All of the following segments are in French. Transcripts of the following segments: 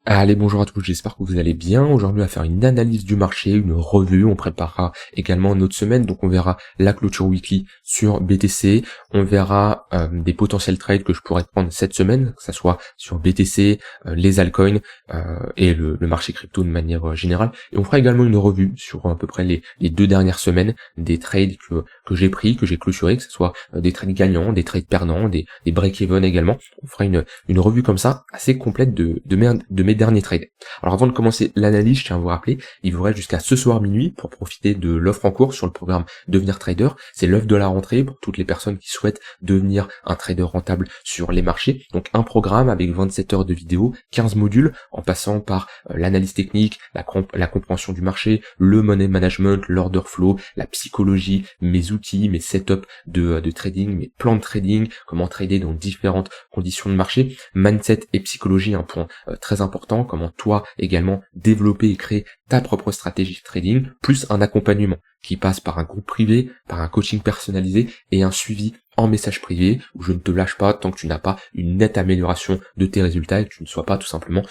Allez, bonjour à tous, j'espère que vous allez bien. Aujourd'hui, on va faire une analyse du marché, une revue. On préparera également notre semaine, donc on verra la clôture weekly sur BTC. On verra des potentiels trades que je pourrais prendre cette semaine, que ça soit sur BTC, les altcoins et le marché crypto de manière générale. Et on fera également une revue sur à peu près les 2 dernières semaines des trades que j'ai pris, que j'ai clôturés, que ce soit des trades gagnants, des trades perdants, des break-even également. On fera une revue comme ça, assez complète de mes derniers trades. Alors avant de commencer l'analyse, je tiens à vous rappeler, il vous reste jusqu'à ce soir minuit pour profiter de l'offre en cours sur le programme Devenir Trader. C'est l'offre de la rentrée pour toutes les personnes qui souhaitent devenir un trader rentable sur les marchés. Donc un programme avec 27 heures de vidéo, 15 modules, en passant par l'analyse technique, la compréhension du marché, le money management, l'order flow, la psychologie, mes outils, mes setups de trading, mes plans de trading, comment trader dans différentes conditions de marché, mindset et psychologie, un point très important, comment toi également développer et créer ta propre stratégie de trading, plus un accompagnement qui passe par un groupe privé, par un coaching personnalisé et un suivi en message privé où je ne te lâche pas tant que tu n'as pas une nette amélioration de tes résultats et que tu ne sois pas tout simplement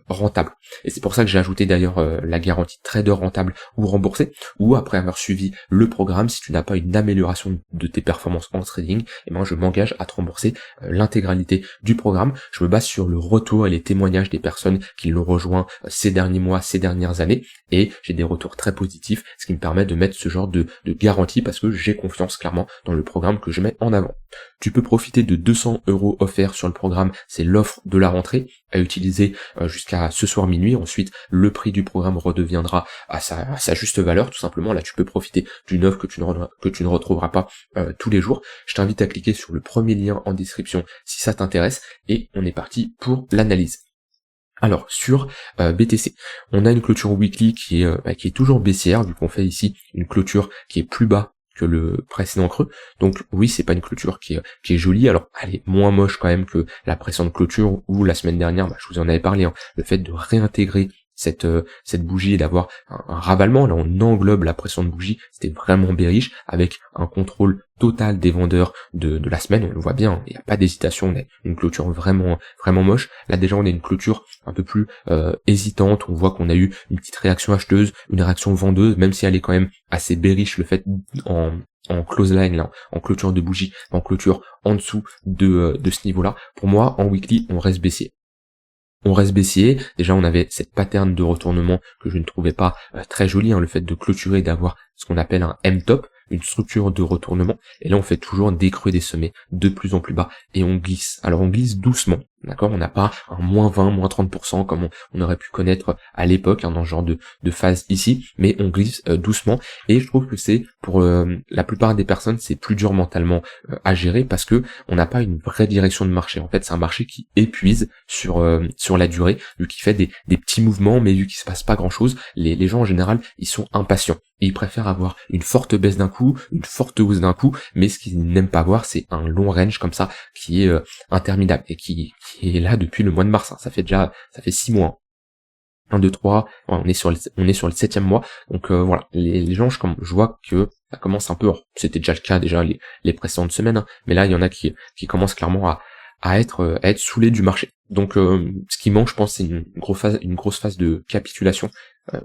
rentable. Et c'est pour ça que j'ai ajouté d'ailleurs la garantie trader rentable ou remboursé, ou après avoir suivi le programme, si tu n'as pas une amélioration de tes performances en trading, et ben je m'engage à te rembourser l'intégralité du programme. Je me base sur le retour et les témoignages des personnes qui l'ont rejoint ces derniers mois, ces dernières années, et j'ai des retours très positifs, ce qui me permet de mettre ce genre de garantie parce que j'ai confiance clairement dans le programme que je mets en avant. Tu peux profiter de 200 € offerts sur le programme, c'est l'offre de la rentrée à utiliser jusqu'à ce soir minuit. Ensuite, le prix du programme redeviendra à sa juste valeur, tout simplement. Là, tu peux profiter d'une offre que tu ne retrouveras pas tous les jours. Je t'invite à cliquer sur le premier lien en description si ça t'intéresse, et on est parti pour l'analyse. Alors sur BTC, on a une clôture weekly qui est toujours baissière, vu qu'on fait ici une clôture qui est plus bas que le précédent creux. Donc oui, c'est pas une clôture qui est jolie. Alors elle est moins moche quand même que la précédente clôture où la semaine dernière, je vous en avais parlé, le fait de réintégrer cette bougie et d'avoir un ravalement, là on englobe la pression de bougie, c'était vraiment bearish, avec un contrôle total des vendeurs de la semaine, on le voit bien, il n'y a pas d'hésitation, on a une clôture vraiment moche. Là déjà on a une clôture un peu plus hésitante, on voit qu'on a eu une petite réaction acheteuse, une réaction vendeuse, même si elle est quand même assez bearish, le fait en close line, là, en clôture de bougie, en clôture en dessous de ce niveau-là. Pour moi, en weekly, on reste baissier. Déjà on avait cette pattern de retournement que je ne trouvais pas très jolie, le fait de clôturer, d'avoir ce qu'on appelle un M-top, une structure de retournement, et là on fait toujours des creux, des sommets de plus en plus bas, et on glisse. Alors on glisse doucement, d'accord, on n'a pas un moins 20, moins 30% comme on aurait pu connaître à l'époque, dans ce genre de phase ici, mais on glisse doucement, et je trouve que c'est, pour la plupart des personnes, c'est plus dur mentalement à gérer, parce que on n'a pas une vraie direction de marché. En fait, c'est un marché qui épuise sur la durée, vu qu'il fait des petits mouvements, mais vu qu'il se passe pas grand chose, les gens en général, ils sont impatients. Et ils préfèrent avoir une forte baisse d'un coup, une forte hausse d'un coup, mais ce qu'ils n'aiment pas voir, c'est un long range comme ça, qui est interminable, et qui est là depuis le mois de mars, ça fait 6 mois. 1, 2, 3, on est sur le 7e mois, donc voilà, les gens, je vois que ça commence un peu, c'était déjà le cas déjà les précédentes semaines, mais là il y en a qui commencent clairement à être saoulés du marché. Donc ce qui manque, je pense, c'est une grosse phase de capitulation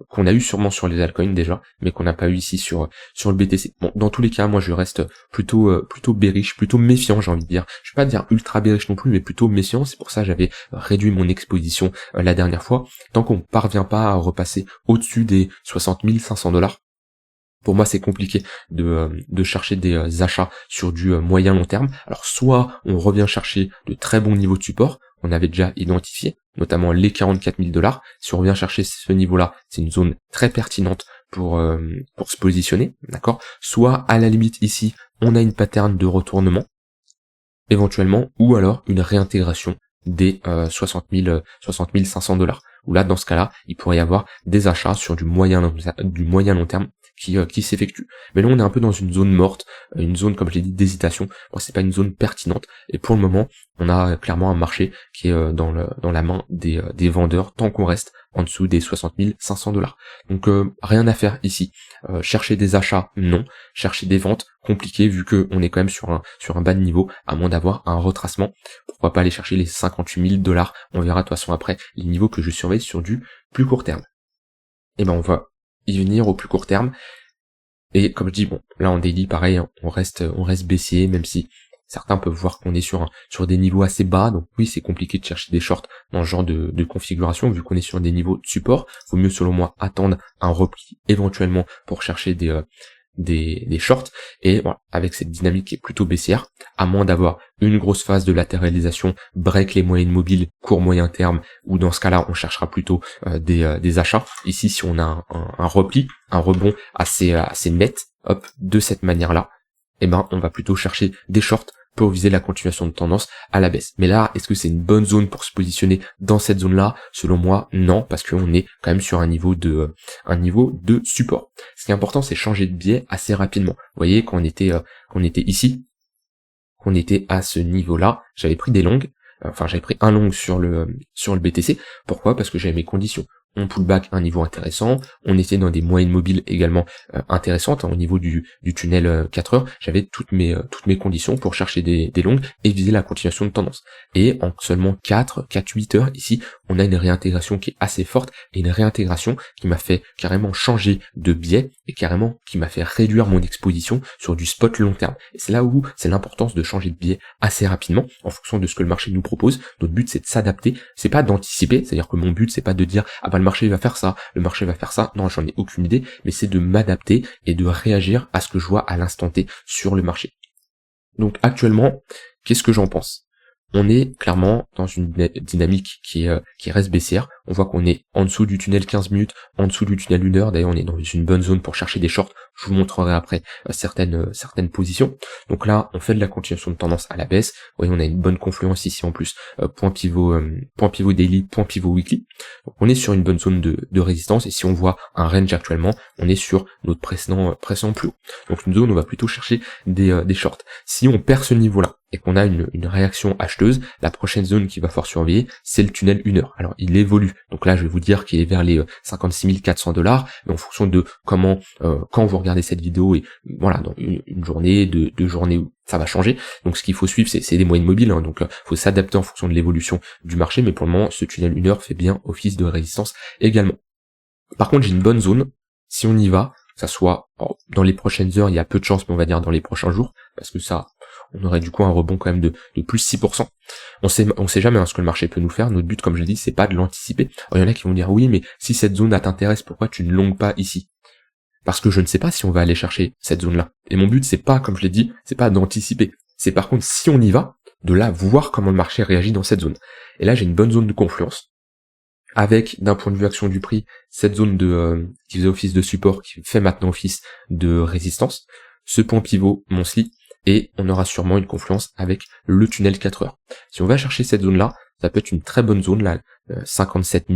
qu'on a eu sûrement sur les altcoins déjà, mais qu'on n'a pas eu ici sur le BTC. Bon, dans tous les cas, moi je reste plutôt bearish, plutôt méfiant, j'ai envie de dire. Je vais pas dire ultra bearish non plus, mais plutôt méfiant. C'est pour ça que j'avais réduit mon exposition la dernière fois. Tant qu'on parvient pas à repasser au-dessus des 60 500 $, pour moi, c'est compliqué de chercher des achats sur du moyen long terme. Alors, soit on revient chercher de très bons niveaux de support qu'on avait déjà identifié, notamment les 44 000 $. Si on revient chercher ce niveau-là, c'est une zone très pertinente pour se positionner, d'accord. Soit à la limite ici, on a une pattern de retournement, éventuellement, ou alors une réintégration des 60 500 $. Où là, dans ce cas-là, il pourrait y avoir des achats sur du moyen long terme qui s'effectue. Mais là on est un peu dans une zone morte, une zone comme je l'ai dit d'hésitation. Bon, c'est pas une zone pertinente et pour le moment on a clairement un marché qui est dans la main des vendeurs tant qu'on reste en dessous des 60 500 $. Donc rien à faire ici. Chercher des achats, non. Chercher des ventes, compliqué vu que on est quand même sur un bas de niveau, à moins d'avoir un retracement. Pourquoi pas aller chercher les 58 000 $. On verra de toute façon après les niveaux que je surveille sur du plus court terme. Et ben on va y venir au plus court terme. Et comme je dis, bon, là en daily, pareil, on reste baissier, même si certains peuvent voir qu'on est sur des niveaux assez bas, donc oui, c'est compliqué de chercher des shorts dans ce genre de configuration, vu qu'on est sur des niveaux de support. Vaut mieux, selon moi, attendre un repli éventuellement pour chercher des shorts, et voilà, avec cette dynamique qui est plutôt baissière, à moins d'avoir une grosse phase de latéralisation, break les moyennes mobiles, court moyen terme, ou dans ce cas-là, on cherchera plutôt des achats. Ici, si on a un repli, un rebond assez net, hop, de cette manière-là, eh ben, on va plutôt chercher des shorts pour viser la continuation de tendance à la baisse. Mais là, est-ce que c'est une bonne zone pour se positionner dans cette zone-là? Selon moi, non, parce qu'on est quand même sur un niveau de support. Ce qui est important, c'est changer de biais assez rapidement. Vous voyez, quand on était ici, qu'on était à ce niveau-là, j'avais pris des longues, j'avais pris un long sur le BTC. Pourquoi? Parce que j'avais mes conditions. On pullback un niveau intéressant, on était dans des moyennes mobiles également intéressantes, au niveau du tunnel 4 heures, j'avais toutes mes conditions pour chercher des longues et viser la continuation de tendance. Et en seulement 4-8 heures ici, on a une réintégration qui est assez forte et une réintégration qui m'a fait carrément changer de biais et carrément qui m'a fait réduire mon exposition sur du spot long terme. Et c'est là où c'est l'importance de changer de biais assez rapidement en fonction de ce que le marché nous propose. Notre but c'est de s'adapter, c'est pas d'anticiper, c'est-à-dire que mon but c'est pas de dire ah bah le marché va faire ça, le marché va faire ça, non j'en ai aucune idée, mais c'est de m'adapter et de réagir à ce que je vois à l'instant T sur le marché. Donc actuellement, qu'est-ce que j'en pense? On est clairement dans une dynamique qui reste baissière. On voit qu'on est en dessous du tunnel 15 minutes, en dessous du tunnel 1 heure. D'ailleurs, on est dans une bonne zone pour chercher des shorts. Je vous montrerai après certaines positions. Donc là, on fait de la continuation de tendance à la baisse. Vous voyez, on a une bonne confluence ici en plus. Point pivot daily, point pivot weekly. Donc on est sur une bonne zone de résistance. Et si on voit un range actuellement, on est sur notre précédent plus haut. Donc une zone où on va plutôt chercher des shorts. Si on perd ce niveau-là, et qu'on a une réaction acheteuse, la prochaine zone qu'il va falloir surveiller, c'est le tunnel 1 heure. Alors il évolue, donc là je vais vous dire qu'il est vers les 56 400 $, mais en fonction de comment, quand vous regardez cette vidéo, et voilà, dans une journée, deux journées, ça va changer. Donc ce qu'il faut suivre, c'est des moyennes mobiles, hein, donc faut s'adapter en fonction de l'évolution du marché, mais pour le moment, ce tunnel 1 heure fait bien office de résistance également. Par contre, j'ai une bonne zone, si on y va, ça soit dans les prochaines heures, il y a peu de chance, mais on va dire dans les prochains jours, parce que ça, on aurait du coup un rebond quand même de plus 6%. On sait jamais ce que le marché peut nous faire. Notre but, comme je l'ai dit, c'est pas de l'anticiper. Alors, il y en a qui vont dire oui, mais si cette zone t'intéresse, pourquoi tu ne longues pas ici? Parce que je ne sais pas si on va aller chercher cette zone-là. Et mon but, c'est pas, comme je l'ai dit, c'est pas d'anticiper. C'est par contre, si on y va, de là voir comment le marché réagit dans cette zone. Et là, j'ai une bonne zone de confluence. Avec, d'un point de vue action du prix, cette zone qui faisait office de support, qui fait maintenant office de résistance. Ce point pivot, mon SLI, et on aura sûrement une confluence avec le tunnel 4 heures. Si on va chercher cette zone-là, ça peut être une très bonne zone, là, 57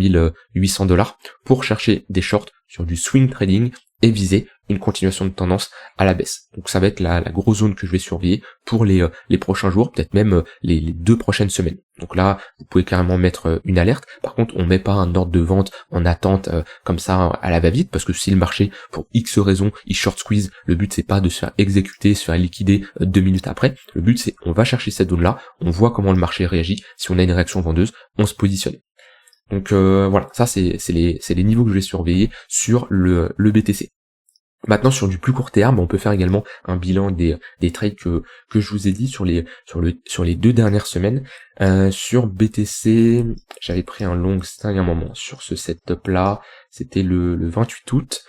800 $, pour chercher des shorts sur du swing trading et viser une continuation de tendance à la baisse. Donc ça va être la grosse zone que je vais surveiller pour les prochains jours, peut-être même les 2 prochaines semaines. Donc là, vous pouvez carrément mettre une alerte. Par contre, on met pas un ordre de vente en attente comme ça à la va-vite, parce que si le marché, pour X raisons, il short squeeze, le but c'est pas de se faire exécuter, se faire liquider 2 minutes après. Le but c'est on va chercher cette zone-là, on voit comment le marché réagit. Si on a une réaction vendeuse, on se positionne. Donc voilà, ça c'est les niveaux que je vais surveiller sur le BTC. Maintenant, sur du plus court terme, on peut faire également un bilan des trades que je vous ai dit sur les 2 dernières semaines. Sur BTC, j'avais pris un long string à un moment sur ce setup là, c'était le 28 août.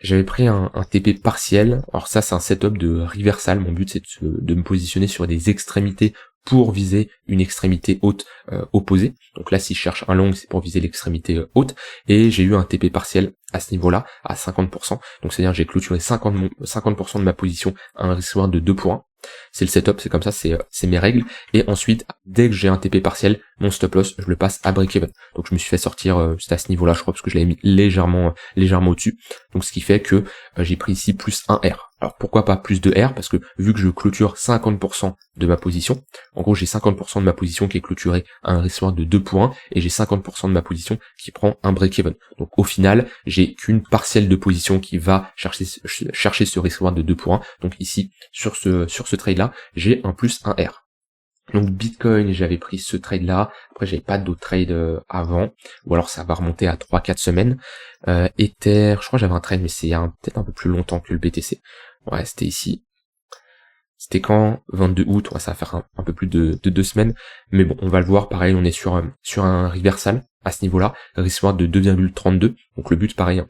J'avais pris un TP partiel. Alors ça, c'est un setup de reversal. Mon but, c'est de me positionner sur des extrémités pour viser une extrémité haute opposée. Donc là, si je cherche un long, c'est pour viser l'extrémité haute. Et j'ai eu un TP partiel à ce niveau-là, à 50%. Donc c'est-à-dire que j'ai clôturé 50% de ma position à un risque reward de 2 pour 1. C'est le setup, c'est comme ça, c'est mes règles. Et ensuite, dès que j'ai un TP partiel, mon stop loss, je le passe à break-even. Donc je me suis fait sortir, c'était à ce niveau-là, je crois, parce que je l'avais mis légèrement au-dessus. Donc ce qui fait que j'ai pris ici plus un R. Alors pourquoi pas plus de R? Parce que vu que je clôture 50% de ma position, en gros j'ai 50% de ma position qui est clôturée à un risque de 2 points, et j'ai 50% de ma position qui prend un break-even. Donc au final, j'ai qu'une partielle de position qui va chercher ce risque de 2 points. Donc ici, sur ce trade-là, j'ai un plus un R. Donc Bitcoin, j'avais pris ce trade là, après j'avais pas d'autres trades avant, ou alors ça va remonter à 3-4 semaines. Ether, je crois que j'avais un trade, mais c'est peut-être un peu plus longtemps que le BTC. Ouais, c'était ici. C'était quand 22 août, ouais, ça va faire un peu plus de 2 semaines. Mais bon, on va le voir, pareil, on est sur un reversal à ce niveau-là, risk de 2,32. Donc le but, pareil,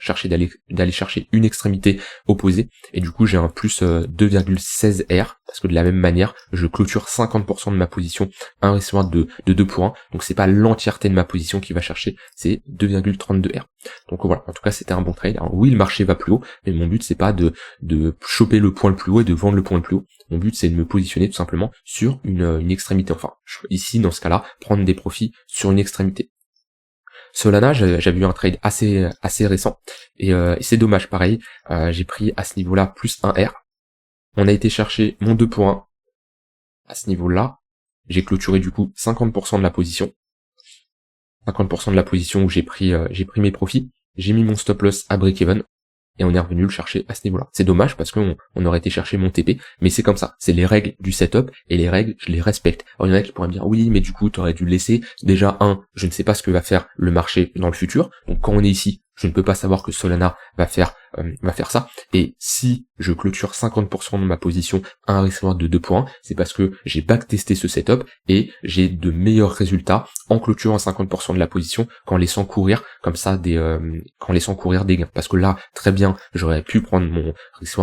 d'aller chercher une extrémité opposée. Et du coup, j'ai un plus 2,16 R, parce que de la même manière, je clôture 50% de ma position à un risk de 2 points. Donc c'est pas l'entièreté de ma position qui va chercher, c'est 2,32 R. Donc voilà, en tout cas, c'était un bon trade. Alors oui, le marché va plus haut, mais mon but, c'est pas de choper le point le plus haut et de vendre le point le plus haut. Mon but, c'est de me positionner tout simplement sur une extrémité. Enfin, ici, dans ce cas-là, prendre des profits sur une extrémité. Solana, j'avais eu un trade assez récent, et c'est dommage, pareil, j'ai pris à ce niveau-là plus un R. On a été chercher mon 2 points à ce niveau-là. J'ai clôturé du coup 50% de la position. 50% de la position où j'ai pris mes profits. J'ai mis mon stop loss à break-even. Et on est revenu le chercher à ce niveau-là. C'est dommage parce qu'on aurait été chercher mon TP, mais c'est comme ça. C'est les règles du setup, et les règles, je les respecte. Alors il y en a qui pourraient me dire, oui, mais du coup, tu aurais dû laisser. Déjà, je ne sais pas ce que va faire le marché dans le futur. Donc quand on est ici, je ne peux pas savoir que Solana va faire ça. Et si je clôture 50% de ma position à un risque de 2 points, c'est parce que j'ai backtesté ce setup et j'ai de meilleurs résultats en clôturant 50% de la position qu'en laissant courir comme ça des gains. Parce que là, très bien, j'aurais pu prendre mon risque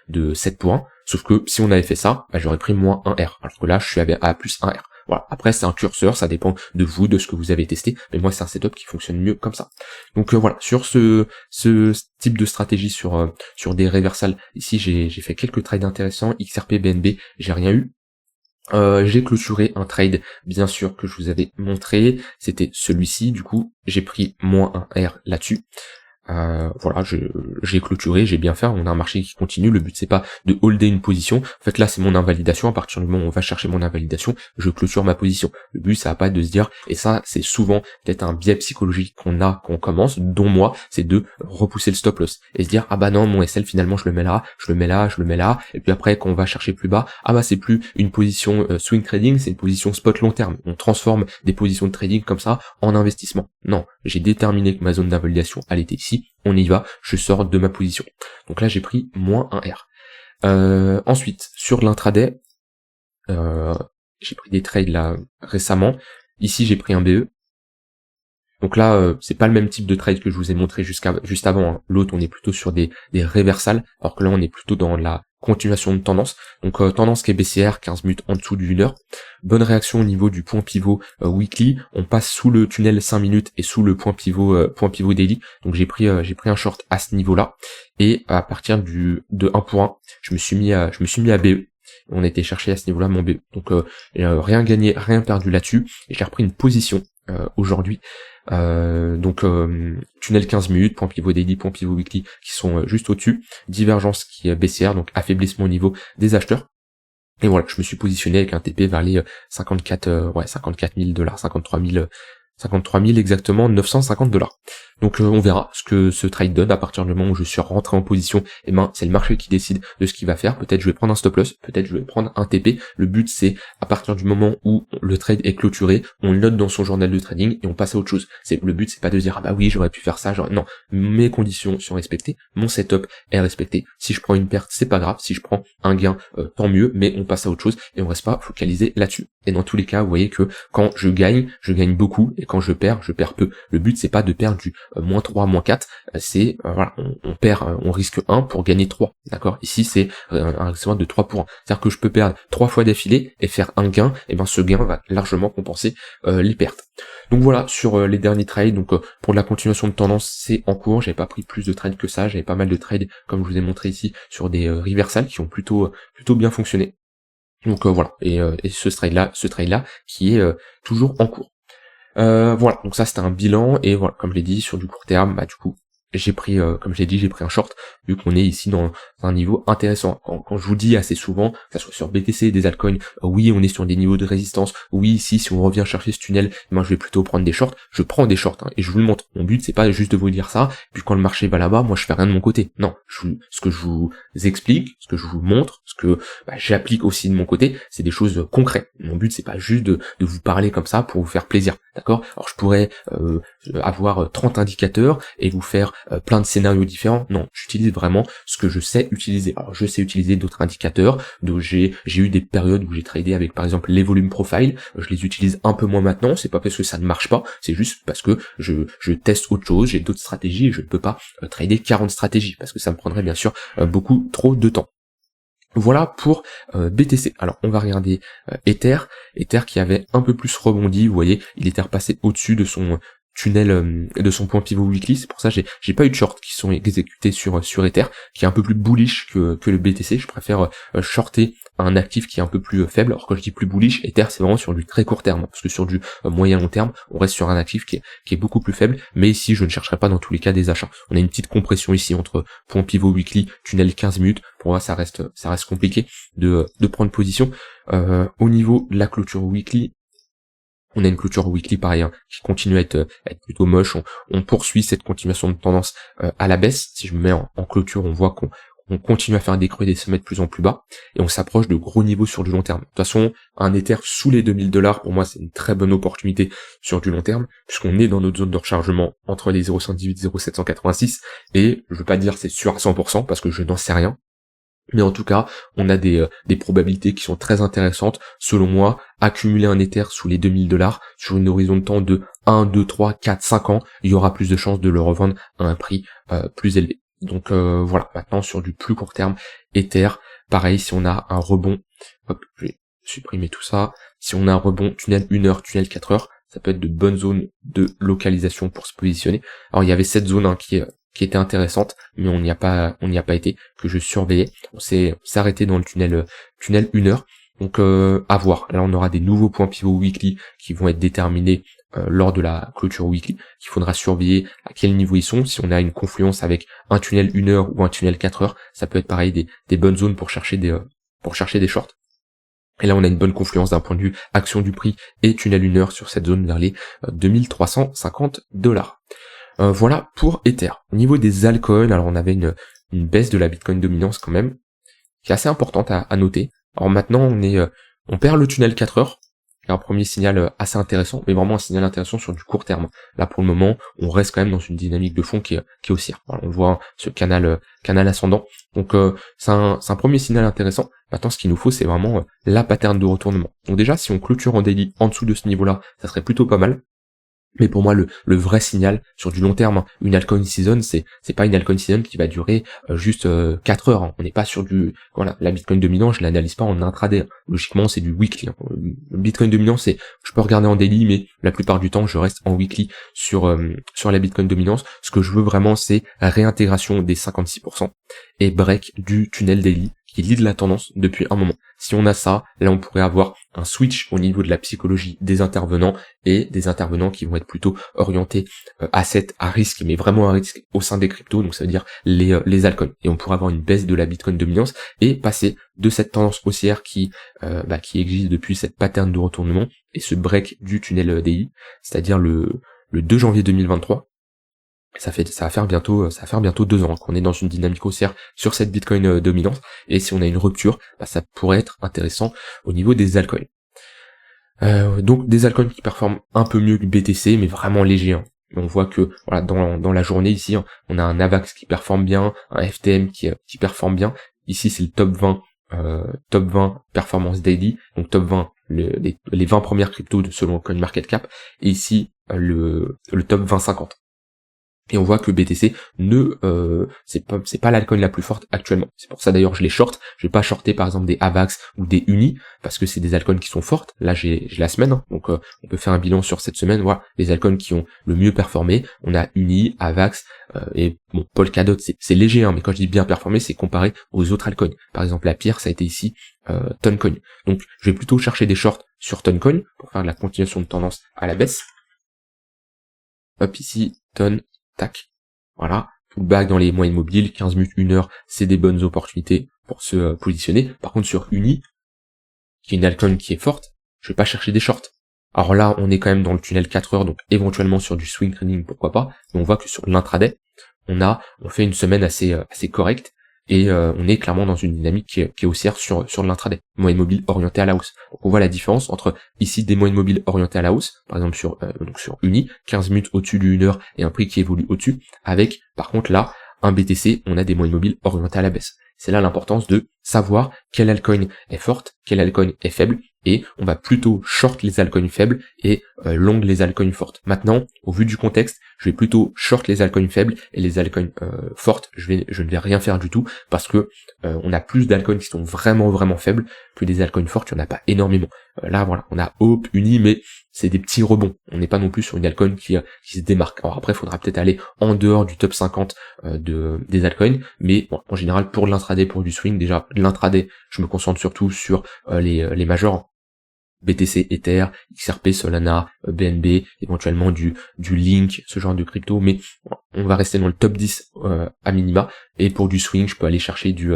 de 7 points, sauf que si on avait fait ça, j'aurais pris moins 1 R. Alors que là, je suis à plus 1 R. Voilà. Après, c'est un curseur, ça dépend de vous, de ce que vous avez testé, mais moi, c'est un setup qui fonctionne mieux comme ça. Donc voilà, sur ce type de stratégie sur des reversals, ici, j'ai fait quelques trades intéressants, XRP, BNB, j'ai rien eu. J'ai clôturé un trade, bien sûr, que je vous avais montré, c'était celui-ci, du coup, j'ai pris moins un R là-dessus. Voilà, j'ai clôturé, j'ai bien fait, on a un marché qui continue, le but c'est pas de holder une position, en fait là c'est mon invalidation, à partir du moment où on va chercher mon invalidation, je clôture ma position. Le but ça va pas être de se dire, et ça c'est souvent peut-être un biais psychologique qu'on a quand on commence, dont moi, c'est de repousser le stop loss, et se dire, ah bah non, mon SL finalement je le mets là, et puis après quand on va chercher plus bas, ah bah c'est plus une position swing trading, c'est une position spot long terme, on transforme des positions de trading comme ça en investissement. Non, j'ai déterminé que ma zone d'invalidation elle était ici, on y va, je sors de ma position. Donc là j'ai pris moins un R. Ensuite, sur l'intraday, j'ai pris des trades là récemment. Ici j'ai pris un BE. Donc là, c'est pas le même type de trade que je vous ai montré juste avant. Hein. L'autre, on est plutôt sur des reversals, alors que là, on est plutôt dans la continuation de tendance. Donc tendance qui est baissière, 15 minutes en dessous d'une heure. Bonne réaction au niveau du point pivot weekly. On passe sous le tunnel 5 minutes et sous le point pivot daily. Donc j'ai pris un short à ce niveau-là. Et à partir de 1.1, je me suis mis à BE. On a été chercher à ce niveau-là mon BE. Donc rien gagné, rien perdu là-dessus. Et j'ai repris une position aujourd'hui. Tunnel 15 minutes, point pivot daily, point pivot weekly qui sont juste au-dessus, divergence qui est baissière, donc affaiblissement au niveau des acheteurs. Et voilà, je me suis positionné avec un TP vers les 54 000 $, 53 000 exactement, 950 $. Donc on verra ce que ce trade donne à partir du moment où je suis rentré en position. Et c'est le marché qui décide de ce qu'il va faire. Peut-être je vais prendre un stop loss, peut-être je vais prendre un TP. Le but c'est à partir du moment où le trade est clôturé, on le note dans son journal de trading et on passe à autre chose. Le but c'est pas de dire ah bah oui j'aurais pu faire ça, non, mes conditions sont respectées, mon setup est respecté. Si je prends une perte c'est pas grave, si je prends un gain tant mieux, mais on passe à autre chose et on reste pas focalisé là-dessus. Et dans tous les cas vous voyez que quand je gagne beaucoup, et quand je perds peu. Le but c'est pas de perdre du moins 3, moins 4, c'est voilà, on risque 1 pour gagner 3, d'accord. Ici c'est un risque de 3 pour 1, c'est-à-dire que je peux perdre 3 fois d'affilée et faire un gain, et ce gain va largement compenser les pertes. Donc voilà, sur les derniers trades, donc pour la continuation de tendance, c'est en cours, j'avais pas pris plus de trades que ça, j'avais pas mal de trades, comme je vous ai montré ici, sur des reversals qui ont plutôt bien fonctionné. Donc voilà, et ce trade-là qui est toujours en cours. Voilà, donc ça c'était un bilan, et voilà, comme je l'ai dit, sur du court terme, bah du coup, j'ai pris, comme je l'ai dit, j'ai pris un short, vu qu'on est ici dans un niveau intéressant. Quand je vous dis assez souvent, que ça soit sur BTC, des altcoins, oui, on est sur des niveaux de résistance, oui, ici, si on revient chercher ce tunnel, moi je vais plutôt prendre des shorts, je prends des shorts, hein, et je vous le montre. Mon but, c'est pas juste de vous dire ça, puis quand le marché va là-bas, moi je fais rien de mon côté. Non, ce que je vous explique, ce que je vous montre, ce que j'applique aussi de mon côté, c'est des choses concrètes. Mon but, c'est pas juste de vous parler comme ça pour vous faire plaisir, d'accord? Alors je pourrais avoir 30 indicateurs et vous faire plein de scénarios différents. Non, j'utilise vraiment ce que je sais utiliser. Alors je sais utiliser d'autres indicateurs, donc j'ai eu des périodes où j'ai tradé avec par exemple les volumes profile, je les utilise un peu moins maintenant, c'est pas parce que ça ne marche pas, c'est juste parce que je teste autre chose, j'ai d'autres stratégies et je ne peux pas trader 40 stratégies, parce que ça me prendrait bien sûr beaucoup trop de temps. Voilà pour BTC. Alors on va regarder Ether qui avait un peu plus rebondi, vous voyez, il était repassé au-dessus de son tunnel, de son point pivot weekly, c'est pour ça que j'ai pas eu de shorts qui sont exécutés sur Ether, qui est un peu plus bullish que le BTC. Je préfère shorter un actif qui est un peu plus faible. Alors quand je dis plus bullish, Ether c'est vraiment sur du très court terme, parce que sur du moyen long terme, on reste sur un actif qui est beaucoup plus faible, mais ici je ne chercherai pas dans tous les cas des achats. On a une petite compression ici entre point pivot weekly, tunnel 15 minutes, pour moi ça reste compliqué de prendre position. Au niveau de la clôture weekly, on a une clôture weekly pareil, hein, qui continue à être plutôt moche. On poursuit cette continuation de tendance à la baisse. Si je me mets en clôture, on voit qu'on continue à faire des creux et des sommets de plus en plus bas, et on s'approche de gros niveaux sur du long terme. De toute façon, un Ether sous les $2000, pour moi, c'est une très bonne opportunité sur du long terme, puisqu'on est dans notre zone de rechargement entre les 0,118 et 0,786, et je veux pas dire c'est sûr à 100%, parce que je n'en sais rien, mais en tout cas, on a des probabilités qui sont très intéressantes. Selon moi, accumuler un Ether sous les $2000 sur une horizon de temps de 1, 2, 3, 4, 5 ans, il y aura plus de chances de le revendre à un prix plus élevé. Donc voilà, maintenant sur du plus court terme, Ether, pareil, si on a un rebond, hop, je vais supprimer tout ça, si on a un rebond tunnel 1 heure, tunnel 4 heures, ça peut être de bonnes zones de localisation pour se positionner. Alors il y avait cette zone hein, qui était intéressante, mais on n'y a pas été, que je surveillais. On s'est arrêté dans le tunnel 1 heure. Donc à voir. Là on aura des nouveaux points pivots weekly qui vont être déterminés lors de la clôture weekly, qu'il faudra surveiller à quel niveau ils sont. Si on a une confluence avec un tunnel 1 heure ou un tunnel 4 heures, ça peut être pareil des bonnes zones pour chercher des shorts. Et là on a une bonne confluence d'un point de vue action du prix et tunnel 1 heure sur cette zone vers les $2350. Voilà pour Ether. Au niveau des altcoins, alors on avait une baisse de la Bitcoin dominance quand même, qui est assez importante à noter. Alors maintenant on perd le tunnel 4 heures, qui est un premier signal assez intéressant, mais vraiment un signal intéressant sur du court terme. Là pour le moment, on reste quand même dans une dynamique de fond qui est haussière. Voilà, on voit ce canal ascendant. Donc c'est un premier signal intéressant. Maintenant ce qu'il nous faut c'est vraiment la pattern de retournement. Donc déjà si on clôture en daily en dessous de ce niveau-là, ça serait plutôt pas mal. Mais pour moi, le vrai signal sur du long terme, hein, une altcoin season, c'est pas une altcoin season qui va durer juste 4 heures. Hein. On n'est pas sur du la Bitcoin dominant, je l'analyse pas en intraday. Hein. Logiquement, c'est du weekly. Hein. Le Bitcoin dominant, je peux regarder en daily, mais la plupart du temps, je reste en weekly sur la Bitcoin dominance. Ce que je veux vraiment, c'est réintégration des 56% et break du tunnel daily qui lead la tendance depuis un moment. Si on a ça, là on pourrait avoir un switch au niveau de la psychologie des intervenants, et des intervenants qui vont être plutôt orientés assets à risque, mais vraiment à risque au sein des cryptos, donc ça veut dire les altcoins. Et on pourrait avoir une baisse de la Bitcoin dominance et passer de cette tendance haussière qui existe depuis cette pattern de retournement et ce break du tunnel DI, c'est-à-dire le 2 janvier 2023. Ça va faire bientôt 2 ans qu'on est dans une dynamique haussière sur cette Bitcoin dominance, et si on a une rupture, ça pourrait être intéressant au niveau des altcoins. Donc des altcoins qui performent un peu mieux que BTC, mais vraiment léger. Hein. On voit que voilà dans la journée ici, hein, on a un AVAX qui performe bien, un FTM qui performe bien. Ici c'est le top 20 performance daily, donc top 20 les 20 premières cryptos selon CoinMarketCap, et ici le top 20-50. Et on voit que BTC c'est pas l'altcoin la plus forte actuellement. C'est pour ça d'ailleurs je les short. Je vais pas shorter par exemple des AVAX ou des Uni parce que c'est des altcoins qui sont fortes. Là j'ai la semaine, hein, donc on peut faire un bilan sur cette semaine. Voilà les altcoins qui ont le mieux performé. On a Uni, AVAX et bon Polkadot c'est léger, hein, mais quand je dis bien performé c'est comparé aux autres altcoins. Par exemple la pire ça a été ici Toncoin. Donc je vais plutôt chercher des shorts sur Toncoin pour faire de la continuation de tendance à la baisse. Hop ici Ton. Tac, voilà, pullback dans les moyennes mobiles, 15 minutes, 1 heure, c'est des bonnes opportunités pour se positionner. Par contre sur Uni, qui est une altcoin qui est forte, je vais pas chercher des shorts. Alors là, on est quand même dans le tunnel 4 heures, donc éventuellement sur du swing trading, pourquoi pas. Mais on voit que sur l'intraday, on fait une semaine assez correcte, et on est clairement dans une dynamique qui est haussière sur l'intraday, moyenne mobile orientée à la hausse. Donc on voit la différence entre ici des moyennes mobiles orientées à la hausse, par exemple sur Uni, 15 minutes au-dessus du 1 heure et un prix qui évolue au-dessus, avec par contre là un BTC, on a des moyennes mobiles orientées à la baisse. C'est là l'importance de savoir quelle altcoin est forte, quelle altcoin est faible, et on va plutôt short les altcoins faibles et long les altcoins fortes. Maintenant, au vu du contexte, je vais plutôt short les altcoins faibles et les altcoins fortes, je ne vais rien faire du tout parce que on a plus d'altcoins qui sont vraiment faibles que des altcoins fortes, il n'y en a pas énormément. Là voilà, on a Hope, Uni, mais c'est des petits rebonds. On n'est pas non plus sur une altcoin qui se démarque. Alors après, il faudra peut-être aller en dehors du top 50 des altcoins, mais bon, en général pour l'intraday, pour du swing, déjà l'intraday, je me concentre surtout sur les majors. BTC, Ether, XRP, Solana, BNB, éventuellement du Link, ce genre de crypto, mais on va rester dans le top 10 à minima, et pour du swing, je peux aller chercher du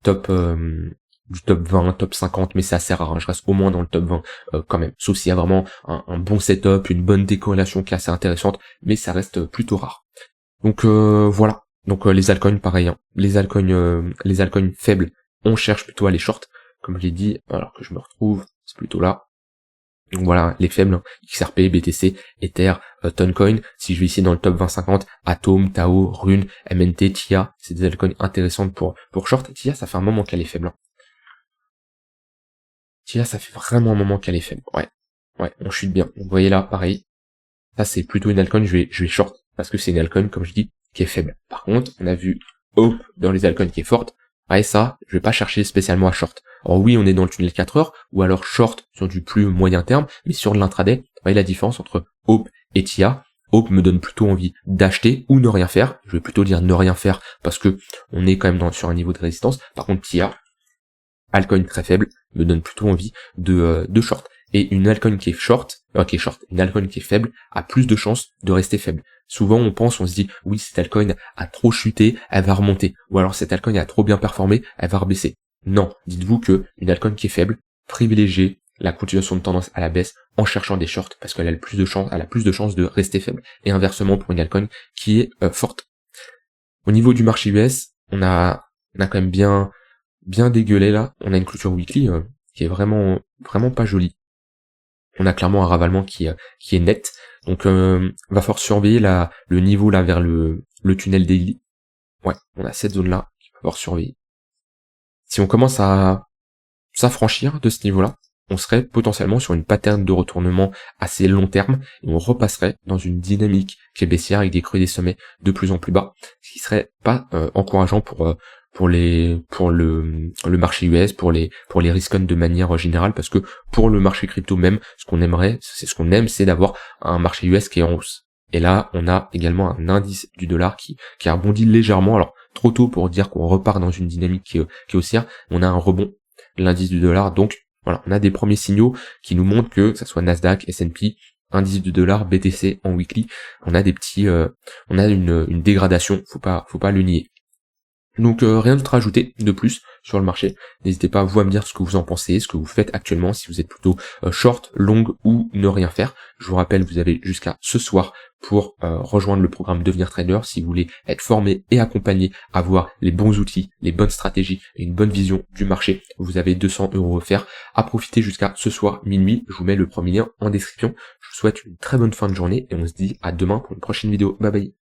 top 20, top 50, mais c'est assez rare, hein. Je reste au moins dans le top 20 quand même, sauf s'il y a vraiment un bon setup, une bonne décorrélation qui est assez intéressante, mais ça reste plutôt rare. Donc voilà, donc les altcoins pareil, hein. Les altcoins faibles, on cherche plutôt à les short, comme je l'ai dit, alors que je me retrouve, c'est plutôt là. Donc voilà, les faibles, XRP, BTC, Ether, Toncoin. Si je vais ici dans le top 20-50, Atom, Tao, Rune, MNT, TIA, c'est des altcoins intéressantes pour short. TIA, ça fait un moment qu'elle est faible. TIA, ça fait vraiment un moment qu'elle est faible. Ouais, on chute bien. Vous voyez là, pareil. Ça, c'est plutôt une altcoin, je vais short, parce que c'est une altcoin, comme je dis, qui est faible. Par contre, on a vu Hope dans les altcoins qui est forte. Ouais, ça, je vais pas chercher spécialement à short. Alors oui, on est dans le tunnel 4 heures, ou alors short sur du plus moyen terme, mais sur l'intraday, vous voyez la différence entre Hope et TIA. Hope me donne plutôt envie d'acheter ou ne rien faire. Je vais plutôt dire ne rien faire, parce que on est quand même sur un niveau de résistance. Par contre, TIA, altcoin très faible, me donne plutôt envie de short. Et une altcoin qui est short, une altcoin qui est faible, a plus de chances de rester faible. Souvent on se dit, oui, cette altcoin a trop chuté, elle va remonter. Ou alors cette altcoin a trop bien performé, elle va rebaisser. Non, dites-vous que une altcoin qui est faible, privilégiez la continuation de tendance à la baisse en cherchant des shorts, parce qu'elle a plus de chances de rester faible. Et inversement pour une altcoin qui est forte. Au niveau du marché US, on a quand même bien dégueulé là. On a une clôture weekly qui est vraiment pas jolie. On a clairement un ravalement qui est net. Donc va falloir surveiller le niveau là vers le tunnel daily. Ouais, on a cette zone là qu'il va falloir surveiller. Si on commence à s'affranchir de ce niveau-là, on serait potentiellement sur une pattern de retournement assez long terme et on repasserait dans une dynamique qui est baissière avec des creux et des sommets de plus en plus bas, ce qui serait pas encourageant pour le marché US, pour les risk-on de manière générale, parce que pour le marché crypto même, ce qu'on aime, c'est d'avoir un marché US qui est en hausse. Et là, on a également un indice du dollar qui a rebondi légèrement. Alors, trop tôt pour dire qu'on repart dans une dynamique qui est haussière. On a un rebond, l'indice du dollar. Donc, voilà, on a des premiers signaux qui nous montrent que ça soit Nasdaq, S&P, indice du dollar, BTC en weekly, on a on a une dégradation. Faut pas le nier. Donc rien d'autre à ajouter de plus sur le marché. N'hésitez pas vous à me dire ce que vous en pensez, ce que vous faites actuellement, si vous êtes plutôt short, long ou ne rien faire. Je vous rappelle, vous avez jusqu'à ce soir pour rejoindre le programme Devenir Trader si vous voulez être formé et accompagné, avoir les bons outils, les bonnes stratégies et une bonne vision du marché. Vous avez 200 € offerts à profiter jusqu'à ce soir minuit. Je vous mets le premier lien en description. Je vous souhaite une très bonne fin de journée et on se dit à demain pour une prochaine vidéo. Bye bye.